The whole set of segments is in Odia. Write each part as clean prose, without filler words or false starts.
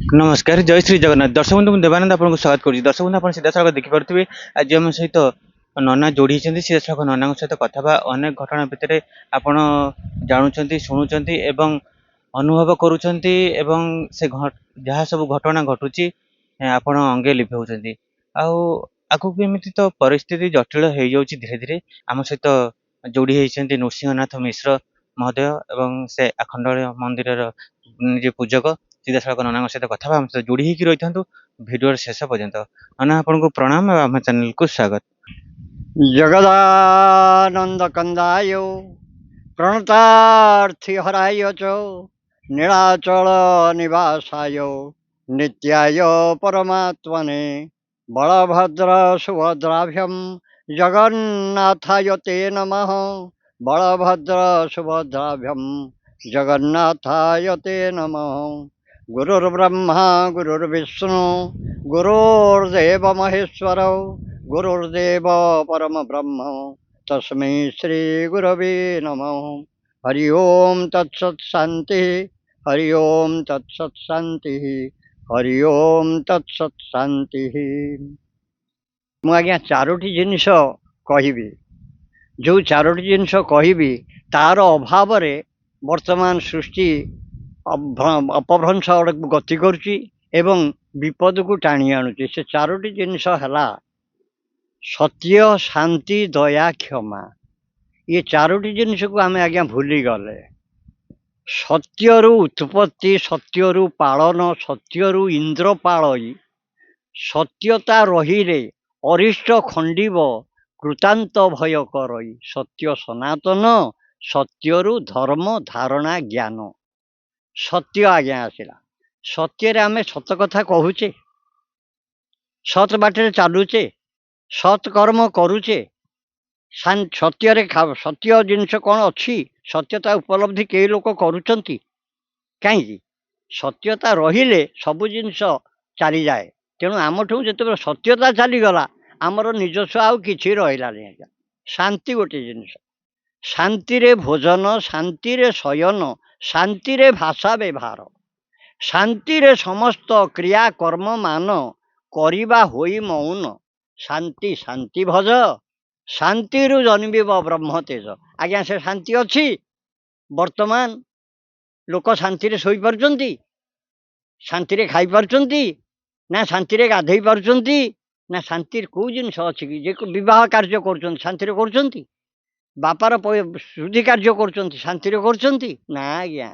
नमस्कार जय श्री जगन्नाथ दर्शक बंधु मुझे देवानंद आपको स्वागत करुँच दर्शक बंधु आप सीधा सड़क देखिपे आज आम सहित नना जोड़ी सीधा सड़क नना सहित कथा अनेक घटना भितर आपण जानुंट शुणुंट अनुभव करुँच से जहाँ सब घटना घटुची आपण अंगे लिभाऊँच आगू एमती तो परिस्थिति जटिल हो जाऊँगी धीरे धीरे आम सहित जोड़ी होती नृसिंहनाथ मिश्र महोदय एवं से आखंड मंदिर जे पूजक सीधा सड़क नना सहित कथा आम सहित जोड़ी होकर रही था भिडियो शेष पर्यंत नना आपको प्रणाम आम चैनल को स्वागत। जगदानंद कंदाय प्रणतार्थी हराय च नीलाचल निवासाय नित्याय परमात्मने बलभद्र सुभद्राभ्यम जगन्नाथाय ते नमः बलभद्र सुभद्राभ्यम जगन्नाथाय ते नमः गुरुर्ब्रह्मा गुरुर्विष्णु गुरुर्देव महेश्वर गुरुर्देव परम ब्रह्म तस्मै श्री गुरवे नमः हरि ओम तत्सत् शांति हरि ओम तत्सत् शांति हरि ओम तत्सत् शांति। मु आज्ञा चारोटी जिनिष कहबी जो चारोटी जिनिष कहबी तार अभाव वर्तमान सृष्टि अपभ्रंश गति करुच्ची एवं विपद को टाणी आणुची। से चारोटी जिनिष है सत्य शांति दया क्षमा। ये चारोटी जिनिष को आम आज्ञा भूली गले। सत्यरु उत्पत्ति सत्यरु पालन सत्यरु इंद्र पालई सत्यता रहिले अरिष्ट खंडिब कृतांत भय करई सत्य सनातन सत्यरु धर्म धारणा ज्ञान सत्य आज्ञा आसला। सत्य आम सत कथा कहूचे सत बाटे चलुचे सत्कर्म करुचे सत्य सत्य जिनस कौन अच्छी सत्यता उपलब्धि कई लोक करुँच कहीं सत्यता रहिले सबु जिनस चली जाए। तेणु आमठू जो सत्यता चलीगला आमर निजस्व आउ कि रहा शांति गोटे जिनस शांति रे भोजन शांति रे शयन शांति रे भाषा व्यवहार शांति रे समस्त क्रिया कर्म मान करिबा होई मौन शांति शांति भज शांति रु जन्मिब ब्रह्म तेज। आज्ञा से शांति अच्छी वर्तमान लोक शांति रे सोई पारुचंती शांति रे खाई पारुचंती ना शांति रे गाधई पारुचंती ना शांति को जिनस अच्छी कि जे विवाह कार्य कर शांति रे कर बापार शुद्धि कार्य कर शांति रे कर ना आज्ञा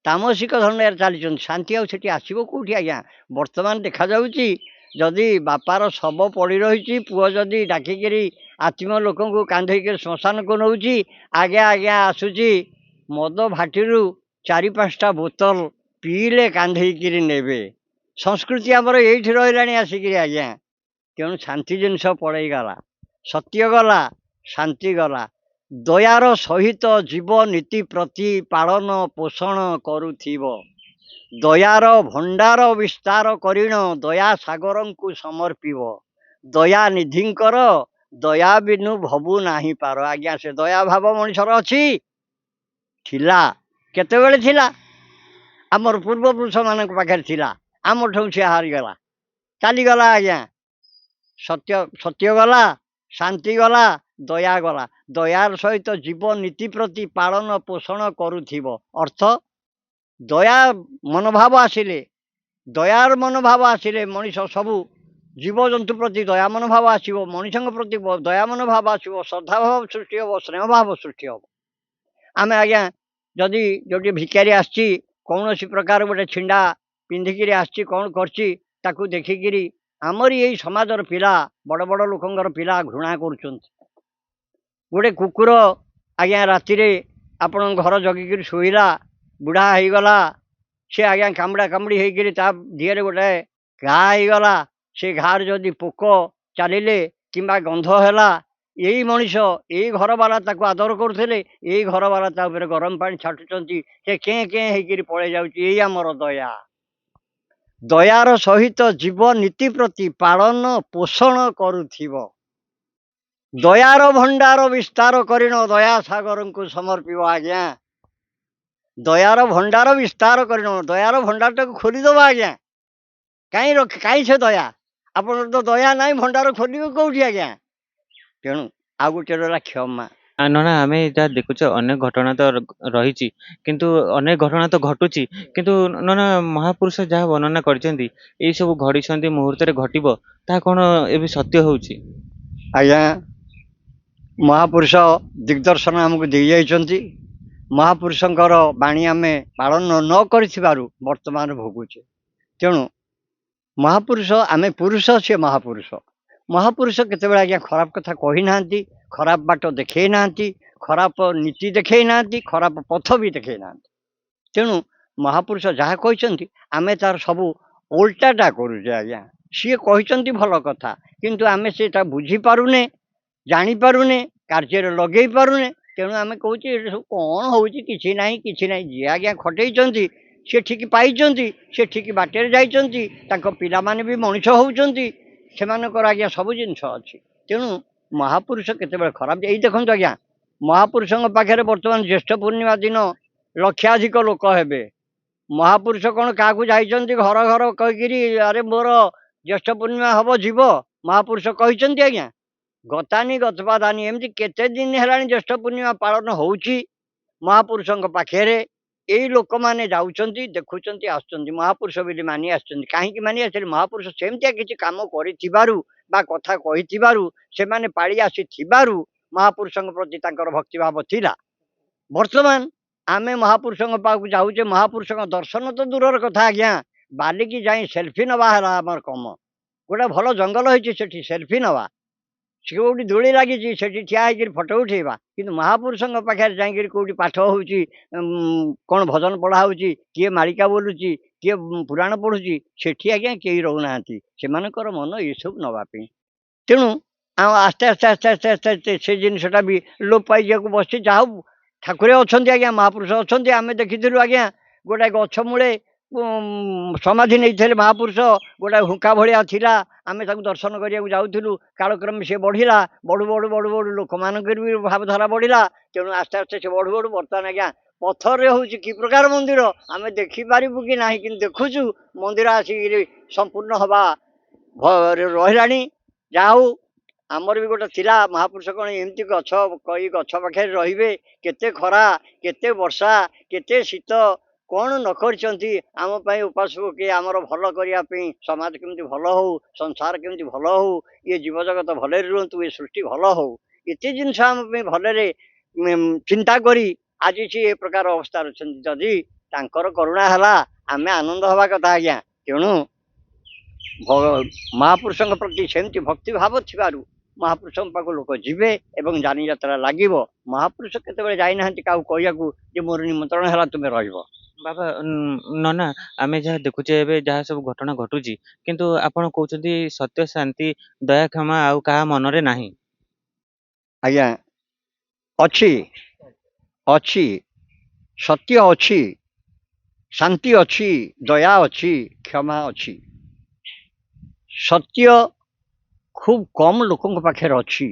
तामसिक धरण चली शांति आठी आसो कौटी। आज्ञा वर्तमान देखा जाउची जदि बापार शब पड़ी रही पुओ जदि डाकिकी आत्म लोक कांधे श्मशान को नौची आगे आगे आसूची मद भाटी चारि पांचटा बोतल पीले कांधे नेबे संस्कृति आमर ये रही आसिक। आज्ञा तेणु शांति जिनस पड़े गला सत्य गला शांति गला दयार सहित जीव नीति प्रति पालन पोषण करुथिब दयार भंडार विस्तार करिण दया सागर को समर्पिब दया निधिंकर दया बिनु भबु नाही पार। आज्ञा से दया भाव मनुष्यर अच्छी थिला केतेबेले थिला आमर पूर्वपुरुष मान पाखे थिला आम ठू सी हारीगला चलीगला। आज्ञा सत्य सत्य गला शांति गला दया गला दयार सहित जीव नीति प्रति पालन पोषण करुथिब अर्थ दया मनोभाव आसिले दयार मनोभाव आसिले मनीष सबू जीवजंतु प्रति दया मनोभाव आसो मनीष प्रति दया मनोभाव आसो श्रद्धा भाव सृष्टि हम स्नेह भाव सृष्टि हम। आम आज्ञा जदि जो भिकारी आसी कौन प्रकार गोटे छिंडा पिंधिकी आसी कौन कर देखिकी आमरी यही समाजर पिला बड़ बड़ लोकंर पिला घृणा कर गोटे कुकुर आज्ञा राति आपण घर जगिकी शोला बुढ़ा हो गला सी आज्ञा कामुड़ा कामुड़ी होकर दिहरे गोटे घा हो गला से घार जदि पोक चलिले कि गंध है यही मनीष यही घर वाला आदर करुले यही घर वाला गरम पानी छाटुंट से कें कें होकर पड़े जाऊँगी। आमर दया दयार सहित जीव नीति प्रति पालन पोषण करुथिब दयार भंडार विस्तार करिण दया सागर को समर्पिब। आज्ञा दयार भंडार विस्तार कर दयार भंडार टाक खोलीदेव। आज्ञा କାହିଁ ସେ ଦୟା? ଆପଣଙ୍କର ତ ଦୟା ନାହିଁ, ଭଣ୍ଡାର ଖୋଲିବେ କୋଉଠି ଆଜ୍ଞା? ତେଣୁ ଆଉ ଗୋଟେ ରହିଲା କ୍ଷମା। ନନା ଆମେ ଯାହା ଦେଖୁଛେ ଅନେକ ଘଟଣା ତ ରହିଛି, କିନ୍ତୁ ଅନେକ ଘଟଣା ତ ଘଟୁଛି, କିନ୍ତୁ ନନା ମହାପୁରୁଷ ଯାହା ବର୍ଣ୍ଣନା କରିଛନ୍ତି ଏଇ ସବୁ ଘଡ଼ିଛନ୍ତି ମୁହୂର୍ତ୍ତରେ ଘଟିବ, ତାହା କ'ଣ ଏବେ ସତ୍ୟ ହଉଛି? ଆଜ୍ଞା, ମହାପୁରୁଷ ଦିଗ୍ଦର୍ଶନ ଆମକୁ ଦେଇଯାଇଛନ୍ତି। ମହାପୁରୁଷଙ୍କର ବାଣୀ ଆମେ ପାଳନ ନ କରିଥିବାରୁ ବର୍ତ୍ତମାନ ଭୋଗୁଛେ। ତେଣୁ ମହାପୁରୁଷ, ଆମେ ପୁରୁଷ, ସିଏ ମହାପୁରୁଷ। ମହାପୁରୁଷ କେତେବେଳେ ଆଜ୍ଞା ଖରାପ କଥା କହିନାହାନ୍ତି, ଖରାପ ବାଟ ଦେଖେଇ ନାହାନ୍ତି, ଖରାପ ନୀତି ଦେଖେଇ ନାହାନ୍ତି, ଖରାପ ପଥ ବି ଦେଖେଇ ନାହାନ୍ତି। ତେଣୁ ମହାପୁରୁଷ ଯାହା କହିଛନ୍ତି ଆମେ ତାର ସବୁ ଓଲଟାଟା କରୁଛେ ଆଜ୍ଞା। ସିଏ କହିଛନ୍ତି ଭଲ କଥା, କିନ୍ତୁ ଆମେ ସେଟା ବୁଝିପାରୁନେ, ଜାଣିପାରୁନେ, କାର୍ଯ୍ୟରେ ଲଗେଇ ପାରୁନେ। ତେଣୁ ଆମେ କହୁଛେ ଏଟା ସବୁ କ'ଣ ହଉଛି, କିଛି ନାହିଁ କିଛି ନାହିଁ। ଯିଏ ଆଜ୍ଞା ଖଟେଇଛନ୍ତି ସେ ଠିକ ପାଇଛନ୍ତି, ସେ ଠିକ ବାଟରେ ଯାଇଛନ୍ତି, ତାଙ୍କ ପିଲାମାନେ ବି ମଣିଷ ହଉଛନ୍ତି, ସେମାନଙ୍କର ଆଜ୍ଞା ସବୁ ଜିନିଷ ଅଛି। ତେଣୁ ମହାପୁରୁଷ କେତେବେଳେ ଖରାପ, ଏଇ ଦେଖନ୍ତୁ ଆଜ୍ଞା, ମହାପୁରୁଷଙ୍କ ପାଖରେ ବର୍ତ୍ତମାନ ଜ୍ୟେଷ୍ଠ ପୂର୍ଣ୍ଣିମା ଦିନ ଲକ୍ଷାଧିକ ଲୋକ ହେବେ। ମହାପୁରୁଷ କ'ଣ କାହାକୁ ଯାଇଛନ୍ତି ଘର ଘର କହିକିରି ଆରେ ମୋର ଜ୍ୟେଷ୍ଠ ପୂର୍ଣ୍ଣିମା ହବ ଯିବ? ମହାପୁରୁଷ କହିଛନ୍ତି ଆଜ୍ଞା? ଗତାନି ଗତପାଦାନି, ଏମିତି କେତେ ଦିନ ହେଲାଣି ଜ୍ୟେଷ୍ଠ ପୂର୍ଣ୍ଣିମା ପାଳନ ହଉଛି ମହାପୁରୁଷଙ୍କ ପାଖରେ। ଏଇ ଲୋକମାନେ ଯାଉଛନ୍ତି, ଦେଖୁଛନ୍ତି, ଆସୁଛନ୍ତି, ମହାପୁରୁଷ ବୋଲି ମାନି ଆସିଛନ୍ତି। କାହିଁକି ମାନି ଆସିଲେ? ମହାପୁରୁଷ ସେମିତିଆ କିଛି କାମ କରିଥିବାରୁ ବା କଥା କହିଥିବାରୁ, ସେମାନେ ପାଳି ଆସିଥିବାରୁ ମହାପୁରୁଷଙ୍କ ପ୍ରତି ତାଙ୍କର ଭକ୍ତିଭାବ ଥିଲା। ବର୍ତ୍ତମାନ ଆମେ ମହାପୁରୁଷଙ୍କ ପାଖକୁ ଯାଉଛେ, ମହାପୁରୁଷଙ୍କ ଦର୍ଶନ ତ ଦୂରର କଥା ଆଜ୍ଞା, ବାଲିକି ଯାଇ ସେଲ୍ଫି ନେବା ହେଲା ଆମର କମ। ଗୋଟେ ଭଲ ଜଙ୍ଗଲ ହେଇଛି, ସେଠି ସେଲ୍ଫି ନେବା। ସେ କୋଉଠି ଦୋଳି ଲାଗିଛି, ସେଠି ଠିଆ ହେଇକିରି ଫଟୋ ଉଠେଇବା। କିନ୍ତୁ ମହାପୁରୁଷଙ୍କ ପାଖରେ ଯାଇକିରି କୋଉଠି ପାଠ ହଉଛି, କ'ଣ ଭଜନ ପଢ଼ା ହଉଛି, କିଏ ମାଳିକା ବୋଲୁଛି, କିଏ ପୁରାଣ ପଢୁଛି, ସେଠି ଆଜ୍ଞା କେହି ରହୁନାହାନ୍ତି। ସେମାନଙ୍କର ମନ ଏସବୁ ନେବା ପାଇଁ। ତେଣୁ ଆଉ ଆସ୍ତେ ଆସ୍ତେ ଆସ୍ତେ ଆସ୍ତେ ଆସ୍ତେ ଆସ୍ତେ ସେ ଜିନିଷଟା ବି ଲୋପ ପାଇଯିବାକୁ ବସିଛି। ଯାହା ହଉ ଠାକୁରେ ଅଛନ୍ତି ଆଜ୍ଞା, ମହାପୁରୁଷ ଅଛନ୍ତି। ଆମେ ଦେଖିଥିଲୁ ଆଜ୍ଞା, ଗୋଟାଏ ଗଛ ମୂଳେ ସମାଧି ନେଇଥିଲେ ମହାପୁରୁଷ, ଗୋଟାଏ ହୁଙ୍କା ଭଳିଆ ଥିଲା। ଆମେ ତାକୁ ଦର୍ଶନ କରିବାକୁ ଯାଉଥିଲୁ। କାଳକ୍ରମେ ସେ ବଢ଼ିଲା, ବଢ଼ୁ ବଢ଼ୁ ବଢ଼ୁ ବଢ଼ୁ ଲୋକମାନଙ୍କର ବି ଭାବଧାରା ବଢ଼ିଲା। ତେଣୁ ଆସ୍ତେ ଆସ୍ତେ ସେ ବଢ଼ୁ ବଢ଼ୁ ବର୍ତ୍ତମାନ ଆଜ୍ଞା ପଥରରେ ହେଉଛି କି ପ୍ରକାର ମନ୍ଦିର ଆମେ ଦେଖିପାରିବୁ କି ନାହିଁ, କିନ୍ତୁ ଦେଖୁଛୁ ମନ୍ଦିର ଆସିକିରି ସମ୍ପୂର୍ଣ୍ଣ ହବା ରହିଲାଣି। ଯାହା ହଉ ଆମର ବି ଗୋଟେ ଥିଲା, ମହାପୁରୁଷ କ'ଣ ଏମିତି ଗଛ କହି ଗଛ ପାଖରେ ରହିବେ? କେତେ ଖରା, କେତେ ବର୍ଷା, କେତେ ଶୀତ, କ'ଣ ନ କରିଛନ୍ତି ଆମ ପାଇଁ ଉପାସ ପକେଇ ଆମର ଭଲ କରିବା ପାଇଁ। ସମାଜ କେମିତି ଭଲ ହଉ, ସଂସାର କେମିତି ଭଲ ହଉ, ଇଏ ଜୀବଜଗତ ଭଲରେ ରୁହନ୍ତୁ, ଏ ସୃଷ୍ଟି ଭଲ ହଉ, ଏତେ ଜିନିଷ ଆମ ପାଇଁ ଭଲରେ ଚିନ୍ତା କରି ଆଜି ସେ ଏ ପ୍ରକାର ଅବସ୍ଥାରେ ଅଛନ୍ତି। ଯଦି ତାଙ୍କର କରୁଣା ହେଲା, ଆମେ ଆନନ୍ଦ ହେବା କଥା ଆଜ୍ଞା। ତେଣୁ ମହାପୁରୁଷଙ୍କ ପ୍ରତି ସେମିତି ଭକ୍ତିଭାବ ଥିବାରୁ ମହାପୁରୁଷଙ୍କ ପାଖକୁ ଲୋକ ଯିବେ ଏବଂ ଯାନିଯାତ୍ରା ଲାଗିବ। ମହାପୁରୁଷ କେତେବେଳେ ଯାଇନାହାନ୍ତି କାହାକୁ କହିବାକୁ ଯେ ମୋର ନିମନ୍ତ୍ରଣ ହେଲା ତୁମେ ରହିବ। ବାବା ନନା ଆମେ ଯାହା ଦେଖୁଛେ ଏବେ ଯାହା ସବୁ ଘଟଣା ଘଟୁଛି, କିନ୍ତୁ ଆପଣ କହୁଛନ୍ତି ସତ୍ୟ, ଶାନ୍ତି, ଦୟା, କ୍ଷମା ଆଉ କାହା ମନରେ ନାହିଁ। ଆଜ୍ଞା ଅଛି, ଅଛି, ସତ୍ୟ ଅଛି, ଶାନ୍ତି ଅଛି, ଦୟା ଅଛି, କ୍ଷମା ଅଛି। ସତ୍ୟ ଖୁବ୍ କମ୍ ଲୋକଙ୍କ ପାଖରେ ଅଛି।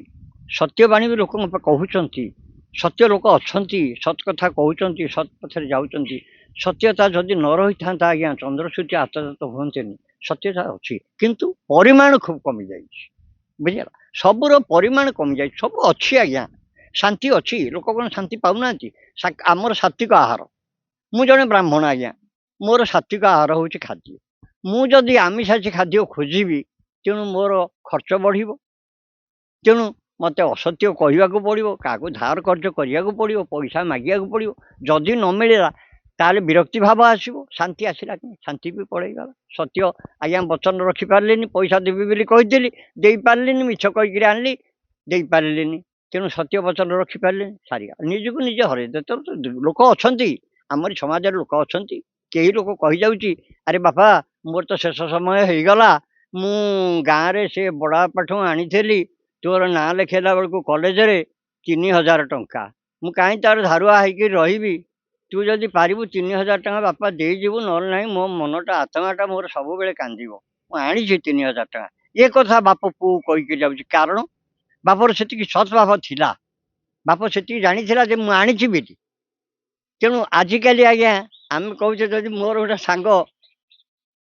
ସତ୍ୟବାଣୀ ବି ଲୋକଙ୍କ କହୁଛନ୍ତି, ସତ୍ୟ ଲୋକ ଅଛନ୍ତି, ସତ୍ କଥା କହୁଛନ୍ତି, ସତ୍ ପଥରେ ଯାଉଛନ୍ତି। ସତ୍ୟତା ଯଦି ନ ରହିଥାନ୍ତା ଆଜ୍ଞା, ଚନ୍ଦ୍ରସୂର୍ଯ୍ୟ ଆତଯାତ ହୁଅନ୍ତେନି। ସତ୍ୟତା ଅଛି, କିନ୍ତୁ ପରିମାଣ ଖୁବ୍ କମିଯାଇଛି। ବୁଝିଲା, ସବୁର ପରିମାଣ କମିଯାଇଛି। ସବୁ ଅଛି ଆଜ୍ଞା, ଶାନ୍ତି ଅଛି। ଲୋକ କ'ଣ ଶାନ୍ତି ପାଉନାହାନ୍ତି? ଆମର ସାତ୍ଵିକ ଆହାର। ମୁଁ ଜଣେ ବ୍ରାହ୍ମଣ ଆଜ୍ଞା, ମୋର ସାତ୍ଵିକ ଆହାର ହେଉଛି ଖାଦ୍ୟ। ମୁଁ ଯଦି ଆମିଷାଶୀ ଖାଦ୍ୟ ଖୋଜିବି, ତେଣୁ ମୋର ଖର୍ଚ୍ଚ ବଢ଼ିବ। ତେଣୁ ମୋତେ ଅସତ୍ୟ କହିବାକୁ ପଡ଼ିବ, କାହାକୁ ଧାର କର୍ଜ କରିବାକୁ ପଡ଼ିବ, ପଇସା ମାଗିବାକୁ ପଡ଼ିବ। ଯଦି ନ ମିଳିଲା ତାହେଲେ ବିରକ୍ତି ଭାବ ଆସିବ। ଶାନ୍ତି ଆସିଲା କି? ଶାନ୍ତି ବି ପଳେଇଗଲା। ସତ୍ୟ ଆଜ୍ଞା ବଚନ ରଖିପାରିଲିନି, ପଇସା ଦେବି ବୋଲି କହିଥିଲି, ଦେଇପାରିଲିନି, ମିଛ କହିକିରି ଆଣିଲି, ଦେଇପାରିଲିନି। ତେଣୁ ସତ୍ୟ ବଚନ ରଖିପାରିଲିନି, ସାରିଗଲା। ନିଜକୁ ନିଜେ ହରେଇ ଦେ। ଲୋକ ଅଛନ୍ତି, ଆମରି ସମାଜରେ ଲୋକ ଅଛନ୍ତି। କେହି ଲୋକ କହିଯାଉଛି ଆରେ ବାପା ମୋର ତ ଶେଷ ସମୟ ହେଇଗଲା, ମୁଁ ଗାଁରେ ସେ ବଡ଼ବାପାଠୁ ଆଣିଥିଲି ତୋର ନାଁ ଲେଖାଇଲା ବେଳକୁ କଲେଜରେ 3000 ଟଙ୍କା। ମୁଁ କାହିଁ ତାର ଧାରୁଆ ହେଇକି ରହିବି? ତୁ ଯଦି ପାରିବୁ 3000 ଟଙ୍କା ବାପା ଦେଇଯିବୁ, ନହେଲେ ନାହିଁ ମୋ ମନଟା ଆତ୍ମାଟା ମୋର ସବୁବେଳେ କାନ୍ଦିବ। ମୁଁ ଆଣିଛି 3000 ଟଙ୍କା। ଏ କଥା ବାପ ପୁଅ କହିକି ଯାଉଛି। କାରଣ ବାପର ସେତିକି ସଦ୍ଭାବ ଥିଲା, ବାପ ସେତିକି ଜାଣିଥିଲା ଯେ ମୁଁ ଆଣିଛି ବୋଲି। ତେଣୁ ଆଜିକାଲି ଆଜ୍ଞା ଆମେ କହୁଛେ, ଯଦି ମୋର ଗୋଟେ ସାଙ୍ଗ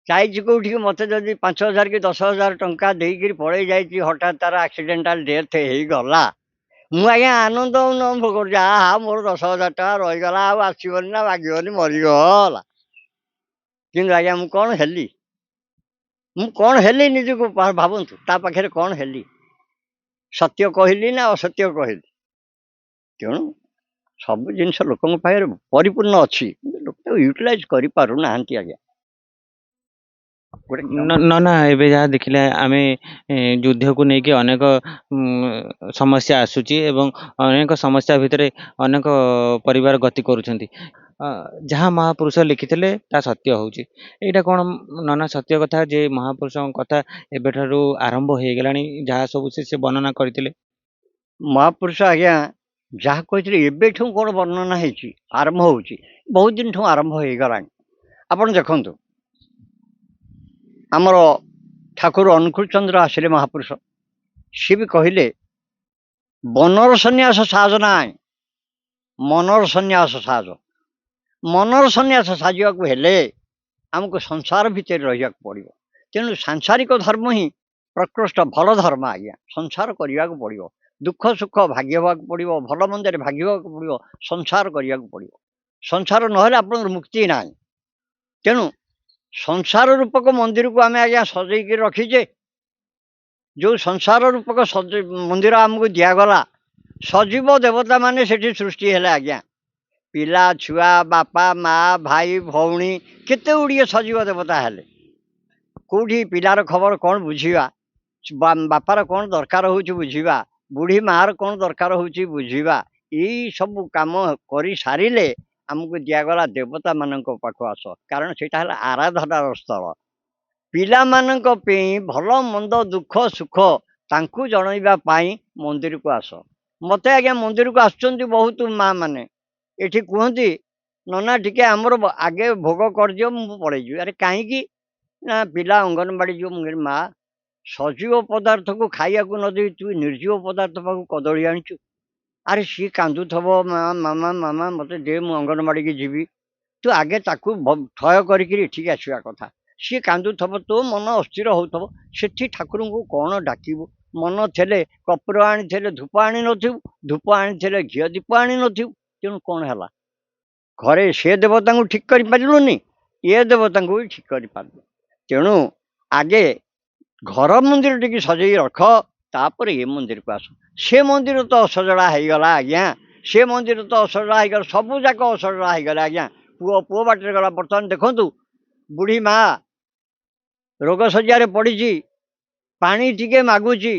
ଯାଇଛି କୋଉଠିକି ମୋତେ ଯଦି 5,000 କି 10,000 ଟଙ୍କା ଦେଇକିରି ପଳେଇ ଯାଇଛି ହଠାତ୍ ତାର ଆକ୍ସିଡେଣ୍ଟାଲ ଡେଥ୍ ହେଇଗଲା, ମୁଁ ଆଜ୍ଞା ଆନନ୍ଦ ଅନୁଭବ କରୁଛି, ଆହା ମୋର 10,000 ଟଙ୍କା ରହିଗଲା, ଆଉ ଆସିବନି ନା ମାଗିବନି, ମରିଗଲା। କିନ୍ତୁ ଆଜ୍ଞା ମୁଁ କ'ଣ ହେଲି? ମୁଁ କ'ଣ ହେଲି ନିଜକୁ ଭାବନ୍ତୁ, ତା ପାଖରେ କ'ଣ ହେଲି? ସତ୍ୟ କହିଲି ନା ଅସତ୍ୟ କହିଲି? ତେଣୁ ସବୁ ଜିନିଷ ଲୋକଙ୍କ ପାଖରେ ପରିପୂର୍ଣ୍ଣ ଅଛି, କିନ୍ତୁ ଲୋକ ତାକୁ ୟୁଟିଲାଇଜ୍ କରିପାରୁନାହାନ୍ତି ଆଜ୍ଞା। ଗୋଟେ ନନା ଏବେ ଯାହା ଦେଖିଲେ ଆମେ ଯୁଦ୍ଧକୁ ନେଇକି ଅନେକ ସମସ୍ୟା ଆସୁଛି ଏବଂ ଅନେକ ସମସ୍ୟା ଭିତରେ ଅନେକ ପରିବାର ଗତି କରୁଛନ୍ତି। ଯାହା ମହାପୁରୁଷ ଲିଖିଥିଲେ ତାହା ସତ୍ୟ ହେଉଛି। ଏଇଟା କ'ଣ ନନା ସତ୍ୟ କଥା ଯେ ମହାପୁରୁଷଙ୍କ କଥା ଏବେଠାରୁ ଆରମ୍ଭ ହେଇଗଲାଣି, ଯାହା ସବୁ ସେ ବର୍ଣ୍ଣନା କରିଥିଲେ? ମହାପୁରୁଷ ଆଜ୍ଞା ଯାହା କହିଥିଲେ ଏବେଠୁ କ'ଣ ବର୍ଣ୍ଣନା ହେଇଛି, ଆରମ୍ଭ ହେଉଛି, ବହୁତ ଦିନଠୁ ଆରମ୍ଭ ହେଇଗଲାଣି। ଆପଣ ଦେଖନ୍ତୁ, ଆମର ଠାକୁର ଅନୁକୂଳ ଚନ୍ଦ୍ର ଆସିଲେ ମହାପୁରୁଷ, ସିଏ ବି କହିଲେ ବନର ସନ୍ନ୍ୟାସ ସାଜ ନାହିଁ, ମନର ସନ୍ନ୍ୟାସ ସାଜ। ମନର ସନ୍ନ୍ୟାସ ସାଜିବାକୁ ହେଲେ ଆମକୁ ସଂସାର ଭିତରେ ରହିବାକୁ ପଡ଼ିବ। ତେଣୁ ସାଂସାରିକ ଧର୍ମ ହିଁ ପ୍ରକୃଷ୍ଟ ଭଲ ଧର୍ମ ଆଜ୍ଞା। ସଂସାର କରିବାକୁ ପଡ଼ିବ, ଦୁଃଖ ସୁଖ ଭାଗି ହେବାକୁ ପଡ଼ିବ, ଭଲ ମନ୍ଦରେ ଭାଗିବାକୁ ପଡ଼ିବ, ସଂସାର କରିବାକୁ ପଡ଼ିବ। ସଂସାର ନହେଲେ ଆପଣଙ୍କର ମୁକ୍ତି ନାହିଁ। ତେଣୁ ସଂସାର ରୂପକ ମନ୍ଦିରକୁ ଆମେ ଆଜ୍ଞା ସଜେଇକି ରଖିଛେ। ଯେଉଁ ସଂସାର ରୂପକ ମନ୍ଦିର ଆମକୁ ଦିଆଗଲା, ସଜୀବ ଦେବତା ମାନେ ସେଠି ସୃଷ୍ଟି ହେଲେ ଆଜ୍ଞା। ପିଲା ଛୁଆ, ବାପା ମା, ଭାଇ ଭଉଣୀ, କେତେ ଗୁଡ଼ିଏ ସଜୀବ ଦେବତା ହେଲେ। କେଉଁଠି ପିଲାର ଖବର କ'ଣ ବୁଝିବା, ବାପାର କ'ଣ ଦରକାର ହେଉଛି ବୁଝିବା, ବୁଢ଼ୀ ମାଆର କ'ଣ ଦରକାର ହେଉଛି ବୁଝିବା, ଏଇ ସବୁ କାମ କରିସାରିଲେ ଆମକୁ ଦିଆଗଲା ଦେବତାମାନଙ୍କ ପାଖକୁ ଆସ। କାରଣ ସେଇଟା ହେଲା ଆରାଧନାର ସ୍ଥଳ। ପିଲାମାନଙ୍କ ପାଇଁ ଭଲ ମନ୍ଦ ଦୁଃଖ ସୁଖ ତାଙ୍କୁ ଜଣାଇବା ପାଇଁ ମନ୍ଦିରକୁ ଆସ। ମୋତେ ଆଜ୍ଞା ମନ୍ଦିରକୁ ଆସୁଛନ୍ତି ବହୁତ ମା ମାନେ, ଏଠି କୁହନ୍ତି ନନା ଟିକେ ଆମର ଆଗେ ଭୋଗ କରିଦିଅ, ମୁଁ ପଳେଇଯିବି। ଆରେ କାହିଁକି ନା ପିଲା ଅଙ୍ଗନବାଡ଼ି ଯିବ। ମୁଁ କହିଲି ମା, ସଜୀବ ପଦାର୍ଥକୁ ଖାଇବାକୁ ନ ଦେଇ ତୁ ନିର୍ଜୀବ ପଦାର୍ଥ ପାଖକୁ କଦଳୀ ଆଣିଛୁ। ଆରେ ସିଏ କାନ୍ଦୁଥିବ, ମା ମାମା ମାମା ମୋତେ ଦେ, ମୁଁ ଅଙ୍ଗନବାଡ଼ିକି ଯିବି। ତୁ ଆଗେ ତାକୁ ଥୟ କରିକିରି ଏଠିକି ଆସିବା କଥା। ସିଏ କାନ୍ଦୁଥିବ, ତୋ ମନ ଅସ୍ଥିର ହେଉଥିବ, ସେଠି ଠାକୁରଙ୍କୁ କ'ଣ ଡାକିବୁ? ମନ ଥିଲେ କର୍ପୂର ଆଣିଥିଲେ ଧୂପ ଆଣିନଥିବୁ, ଧୂପ ଆଣିଥିଲେ ଘିଅ ଦୀପ ଆଣିନଥିବୁ। ତେଣୁ କ'ଣ ହେଲା? ଘରେ ସେ ଦେବତାଙ୍କୁ ଠିକ୍ କରିପାରିଲୁନି, ଏ ଦେବତାଙ୍କୁ ବି ଠିକ୍ କରିପାରିଲୁ। ତେଣୁ ଆଗେ ଘର ମନ୍ଦିର ଟିକେ ସଜେଇ ରଖ, ତାପରେ ଏ ମନ୍ଦିରକୁ ଆସ। ସେ ମନ୍ଦିର ତ ଅସଜଡ଼ା ହେଇଗଲା ଆଜ୍ଞା, ସେ ମନ୍ଦିର ତ ଅସଜଡ଼ା ହେଇଗଲା, ସବୁ ଯାକ ଅସଜଡ଼ା ହେଇଗଲା ଆଜ୍ଞା। ପୁଅ ବାଟରେ ଗଲା। ବର୍ତ୍ତମାନ ଦେଖନ୍ତୁ, ବୁଢ଼ୀ ମା ରୋଗ ଶଯ୍ୟାରେ ପଡ଼ିଛି, ପାଣି ଟିକେ ମାଗୁଛି।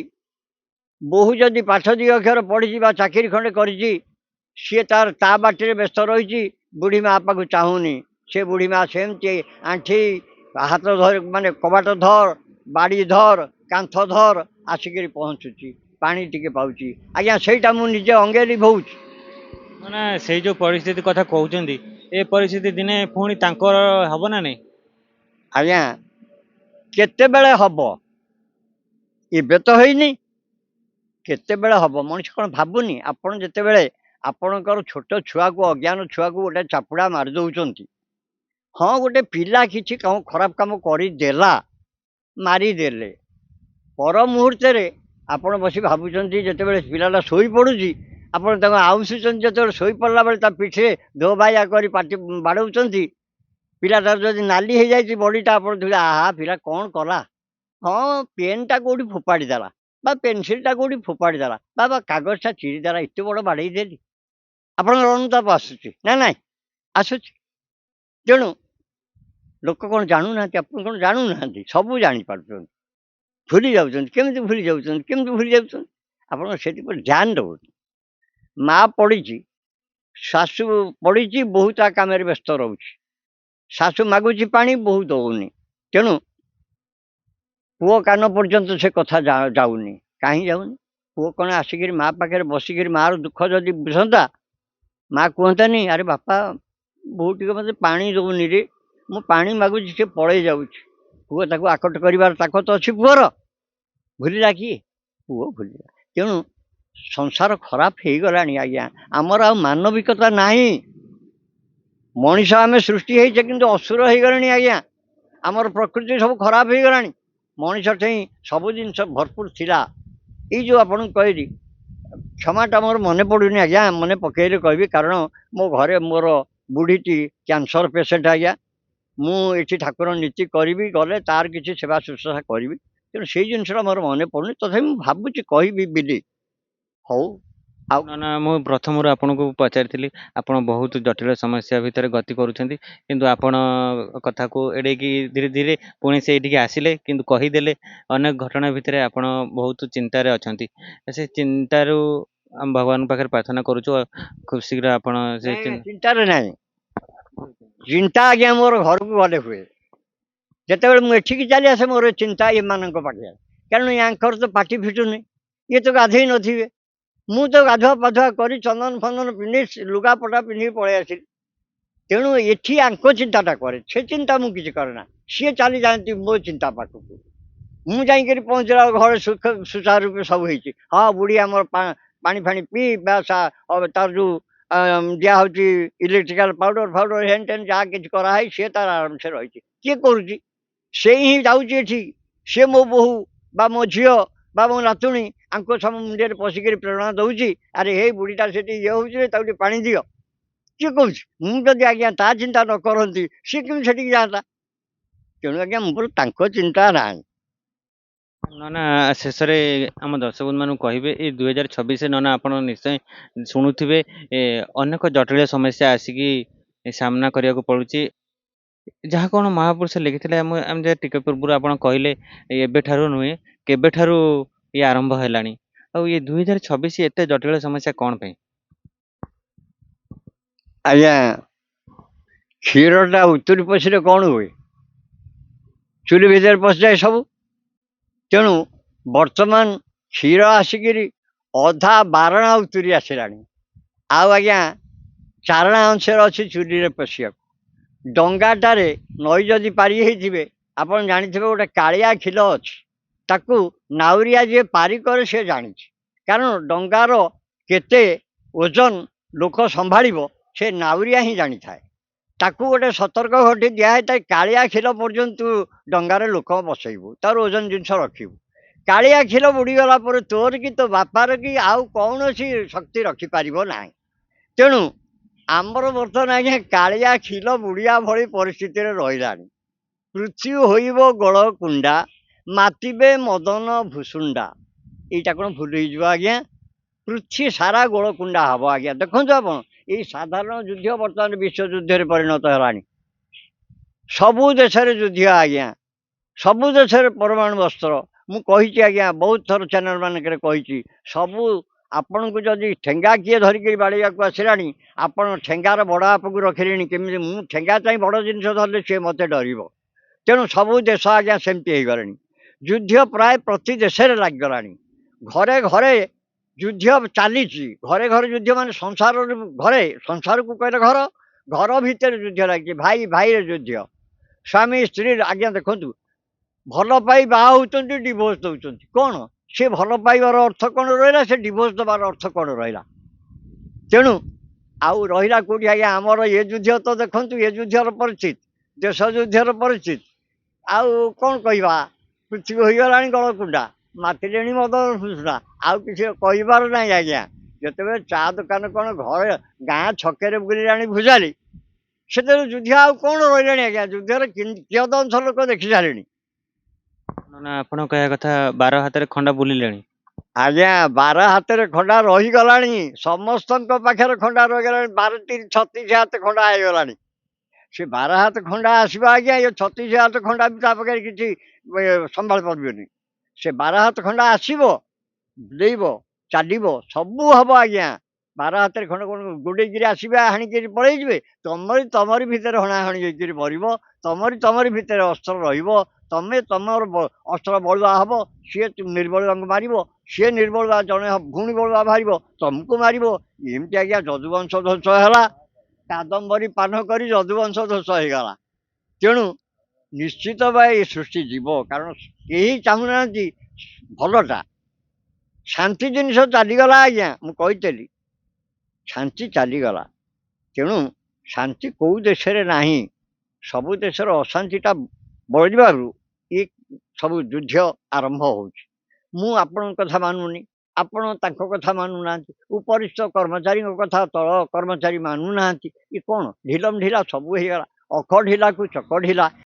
ବୋହୂ ଯଦି ପାଠ 2 ଅକ୍ଷର ପଢ଼ିଛି ବା ଚାକିରି ଖଣ୍ଡେ କରିଛି, ସିଏ ତା ବାଟରେ ବ୍ୟସ୍ତ ରହିଛି, ବୁଢ଼ୀ ମା ପାଖକୁ ଚାହୁଁନି। ସେ ବୁଢ଼ୀ ମା ସେମିତି ଆଣ୍ଠି ହାତ ଧର, ମାନେ କବାଟ ଧର, ବାଡ଼ି ଧର, କାନ୍ଥ ଧର, ଆସିକିରି ପହଞ୍ଚୁଛି, ପାଣି ଟିକେ ପାଉଛି। ଆଜ୍ଞା ସେଇଟା ମୁଁ ନିଜେ ଅଙ୍ଗେ ଲିଭଉଛି। ମାନେ ସେଇ ଯେଉଁ ପରିସ୍ଥିତି କଥା କହୁଛନ୍ତି, ଏ ପରିସ୍ଥିତି ଦିନେ ପୁଣି ତାଙ୍କର ହବ ନା ନାହିଁ? ଆଜ୍ଞା କେତେବେଳେ ହବ? ଏବେ ତ ହେଇନି, କେତେବେଳେ ହବ ମଣିଷ କ'ଣ ଭାବୁନି? ଆପଣ ଯେତେବେଳେ ଆପଣଙ୍କର ଛୋଟ ଛୁଆକୁ, ଅଜ୍ଞାନ ଛୁଆକୁ ଗୋଟେ ଚାପୁଡ଼ା ମାରି ଦେଉଛନ୍ତି, ହଁ ଗୋଟେ ପିଲା କିଛି ଖରାପ କାମ କରିଦେଲା, ମାରିଦେଲେ, ପର ମୁହୂର୍ତ୍ତରେ ଆପଣ ବସି ଭାବୁଛନ୍ତି, ଯେତେବେଳେ ପିଲାଟା ଶୋଇପଡ଼ୁଛି ଆପଣ ତାଙ୍କୁ ଆଉଁସୁଛନ୍ତି, ଯେତେବେଳେ ଶୋଇପଡ଼ିଲା ବେଳେ ତା ପିଠିରେ ଧୋ ବାୟା କରି ପାଟି ବାଡ଼ଉଛନ୍ତି, ପିଲାଟାର ଯଦି ନାଲି ହେଇଯାଇଛି ବଡ଼ିଟା, ଆପଣ ଦେଖିଲେ ଆହା ପିଲା କ'ଣ କଲା? ହଁ ପେନ୍ଟା କେଉଁଠି ଫୋପାଡ଼ି ଦେଲା, ବା ପେନସିଲ୍ଟା କେଉଁଠି ଫୋପାଡ଼ି ଦେଲା, ବା କାଗଜଟା ଚିରି ଦେଲା, ଏତେ ବଡ଼ ବାଡ଼େଇ ଦେଲି। ଆପଣଙ୍କର ଅନୁତାପ ଆସୁଛି ନା ନାଇଁ? ଆସୁଛି। ତେଣୁ ଲୋକ କ'ଣ ଜାଣୁନାହାନ୍ତି? ଆପଣ କ'ଣ ଜାଣୁନାହାନ୍ତି? ସବୁ ଜାଣିପାରୁଛନ୍ତି, ଭୁଲି ଯାଉଛନ୍ତି। କେମିତି ଭୁଲି ଯାଉଛନ୍ତି? ଆପଣଙ୍କ ସେଥିପାଇଁ ଧ୍ୟାନ ଦେଉଛନ୍ତି। ମା ପଡ଼ିଛି, ଶାଶୁ ପଡ଼ିଛି, ବୋହୂ ତା କାମରେ ବ୍ୟସ୍ତ ରହୁଛି। ଶାଶୁ ମାଗୁଛି ପାଣି, ବୋହୂ ଦେଉନି। ତେଣୁ ପୁଅ କାନ ପର୍ଯ୍ୟନ୍ତ ସେ କଥା ଯାଉନି। କାହିଁ ଯାଉନି? ପୁଅ କ'ଣ ଆସିକିରି ମା ପାଖରେ ବସିକିରି ମାର ଦୁଃଖ ଯଦି ବୁଝନ୍ତା, ମା କୁହନ୍ତାନି ଆରେ ବାପା, ବୋହୂ ଟିକେ ମୋତେ ପାଣି ଦେଉନି ରେ, ମୁଁ ପାଣି ମାଗୁଛି, ସେ ପଳେଇ ଯାଉଛି। ପୁଅ ତାକୁ ଆକଟ କରିବାର ତାକତ ଅଛି ପୁଅର। ଭୁଲିଲା କିଏ? ପୁଅ ଭୁଲିଲା। ତେଣୁ ସଂସାର ଖରାପ ହେଇଗଲାଣି ଆଜ୍ଞା। ଆମର ଆଉ ମାନବିକତା ନାହିଁ। ମଣିଷ ଆମେ ସୃଷ୍ଟି ହେଇଛେ, କିନ୍ତୁ ଅସୁର ହେଇଗଲେଣି ଆଜ୍ଞା। आमर प्रकृति सब खराब हो गला मनीष ठेई सब जिन भरपूर थिला ये जो आपन कहली क्षमाटा मोर मन पड़ूनी आज्ञा मन पकईले कहबी कारण मो घरे मोर बुढ़ीटी कैंसर पेसेंट आज्ञा मुझे ठाकुर नीति करी गले तार किसी सेवा शुश्रूषा करी तेणु से जिनसा मोर मन पड़ुनी तथापि मुझे भावुची कहबी बिली हौ ना ना मु प्रथम आपन को पचारि आपण बहुत जटिल समस्या भितर गति करुछंती किंतु आपण कथा को एडे की धीरे धीरे पुणी से एଠିକି आसिले किंतु कहीदेले अनेक घटना भितर आपण बहुत चिंतार अछंती से चिंतारू हम भगवान पाखे प्रार्थना करूछु खूब शीघ्र आपण से चिंतार ना चिंता आज्ञा मोर घर को गले हुए जिते मुझे चली आसे मोर चिंता ये मान पाखे कारण यांकर तो पाटी फिटुनी ये तो गाधे नथिबे मु तो गाधुआ पाधुआ कर चंदन फंदन पिंधि लुगापटा पिंधि पलि आसी तेणु एठी आंको चिंताटा करे से चिंता मु किसी करना सी चली जाती मो चिंता पाखक मु जाकर पहुँचला घर सुख सुचारू रूपे सब हो हाँ बुढ़ी आम पानी फाणी पी तार जो दिया इलेक्ट्रिकल पाउडर फाउडर हेन टेन जहाँ कि कराई सी तार आराम से रही किए करुच्ची से ही जाऊँगी सी मो बोहू बा मो झील बा मो नातुणी आंको सब मुंडे पशिक प्रेरणा दौची अरे हे बुढ़ीटा से ये हो पा दियो किए कौन मुझे आज्ञा ता चिंता न करती सी कमी से जाता तेणु आज्ञा मुझे चिंता ना नना शेष आम दर्शक मान कहे ये 2026 नना आप निश्चय शुणुवे अनेक जटिल समस्या आसिकी सामना करने को पड़ुची जहाँ कौन महापुरुष लिखिते आम टिके पूर्व आप कहले एबेठारु नुहे केबेठारु ये आरंभ है ये 2026 एत जटिल समस्या कौन पे आज्ञा क्षीरटा उत्तरी पशिले कौन हुए चुली भितर पशि जाए सब तेणु वर्तमान क्षीर आसिक अधा बारणा उत्तरी आसला आज्ञा चारणा अंश अच्छी चुली पशिया डंगाटार नई जदि पारि होते आप जानी गोटे कालिया खिल अच्छी ताकू नाउरिया जी पारि करे से जानी कारण डंगार केते ओजन लोक संभाल से नाउरिया ही जानी थाए ताकू गोटे सतर्क घटी दिखाई कालिया खिल पर्यंत डंगार लोक बसैबू तार ओजन जिनस रखू कालिया खिल बुड़ीगला तोर कि तो बापार कि आउ कौन शक्ति रखिपार ना तेणु आमर बर्तमान आज्ञा कालिया खिल बुड़िया भली परिस्थिति रहा पृथ्वी होइब गलकुंडा मातिबे मदन भूसुंडा यहीटा कौन भूल आज्ञा पृथ्वी सारा गोलकुंडा हम आज्ञा देखो आप ये साधारण युद्ध बर्तमान विश्व युद्ध परिणत है सबू देश युद्ध आज्ञा सबू देश परमाणु अस्त्र मुझे आज्ञा बहुत थर चैनल मानक कही सबू आपण को जदि ठेंगा किए धरिक बाड़िया को आसला आपड़ ठेंगार बड़ आप को रखिले केमी मुझे ठेंगा चाहिए बड़ जिन धरले सी मत डर तेणु सबू देश आज्ञा सेमती हो गला युद्ध प्राय प्रति देश लगिगला घरे घरे युद्ध चली घरे घरे युद्ध मान संसार घरे संसार को कहले घर घर भितर युद्ध लगी भाई भाई युद्ध स्वामी स्त्री आज्ञा देखु भल पाई बाहा होती डिवोर्स दौरान कौन से भल पाइबार अर्थ कौन रहा से डिवोर्स दबार अर्थ कौन रहा तेणु आउ रहा कौटी आज्ञा आमर ये युद्ध तो देखु ये युद्धर परिचित देश युद्धर परिचित आउ कौन कहवा पृथ्वी हो गला गलकुंडा मातिले मदन फुसुना आउ किसी कहबार ना आज्ञा जिते चा दुकान कौन घर गाँ छके बुले भुजाली से युद्ध आउ कौन रहा आज्ञा युद्धर कियद अंश लोक देखी सारे आप कह कथा 12 हाथ खंडा बुलिले आज्ञा 12 हाथ खंडा रहीगला समस्त पाखे खंडा रहीगला 36 हाथ खंडा होगला से 12 हाथ खंडा आसवा आज्ञा ये 36 हाथ खंडा भी पाखे किसी संभाल पार्बनी से 12 हाथ खंडा आसब बुलेब चलो सबू हम आज्ञा 12 हाथ खंड कौन गोड़े आसवा हाणिक पलैजे तमरी भितर हणाहणी होकर मर तमरी भितर अस्त्र रही तमें तुम अस्त्र बलुआ हम सी निर्बलुआ मार सी निर्बलुआ जड़े भूणी बलुआ बाहर तुमको मार एमती आज्ञा यदुवंश ध्वंस है कादम्बरी पान कर यदुवंश ध्वंस होगला तेणु निश्चित भाई ये सृष्टि जीव कारण यही चाहूना भलटा शांति जिनस चलीगला आज्ञा मुझी शांति चलीगला तेणु शांति कौ देश ना सबू देशर अशांतिटा ବଳିବାରୁ ଏ ସବୁ ଯୁଦ୍ଧ ଆରମ୍ଭ ହେଉଛି। ମୁଁ ଆପଣଙ୍କ କଥା ମାନୁନି, ଆପଣ ତାଙ୍କ କଥା ମାନୁନାହାନ୍ତି, ଉପରିସ୍ଥ କର୍ମଚାରୀଙ୍କ କଥା ତଳ କର୍ମଚାରୀ ମାନୁନାହାନ୍ତି। ଏ କ'ଣ ଢିଲମ ଢିଲା ସବୁ ହେଇଗଲା, ଅଖ ଢିଲାକୁ ଚକ ଢିଲା।